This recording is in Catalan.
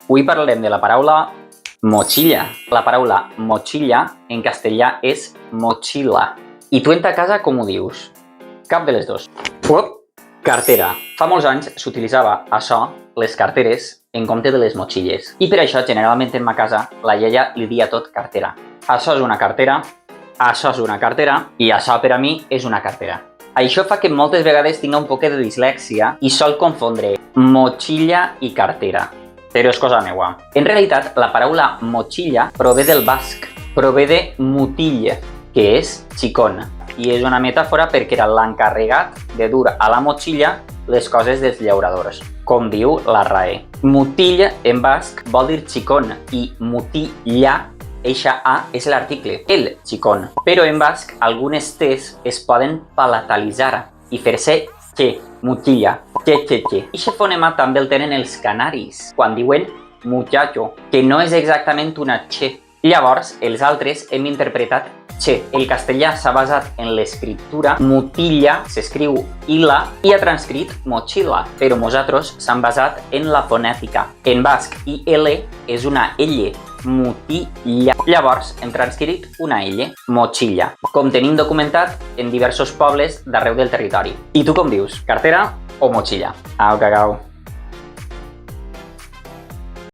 Avui parlarem de la paraula mochila. La paraula mochila en castellà és mochila. I tu en ta casa com ho dius? Cap de les dos. Cartera. Fa molts anys s'utilitzava això, les carteres, en compte de les motxilles. I per això, generalment en ma casa, la iaia li dia tot cartera. Això és una cartera, això és una cartera i això per a mi és una cartera. Això fa que moltes vegades tinga un poquet de dislèxia i sol confondre mochila i cartera. Però és cosa meua. En realitat, la paraula mochila prové del basc, prové de mutill, que és xicón, i és una metàfora perquè era l'encarregat de dur a la motxilla les coses dels llauradors, com diu la RAE. Mutill en basc vol dir xicón i mutilla, eixa A és l'article, el xicón. Però en basc algunes T's es poden palatalitzar i fer-se che, mutilla, che. Eixe fonema també el tenen els canaris, quan diuen muchacho, que no és exactament una che. Llavors, els altres hem interpretat che. El castellà s'ha basat en l'escriptura mutilla, s'escriu ila, i ha transcrit mochila, però nosaltres s'han basat en la fonètica. En basc, IL és una L, mutilla. Llavors, hem transcrit una L, mochila, com tenim documentat en diversos pobles d'arreu del territori. I tu com dius, cartera o mochila? Au, cacau.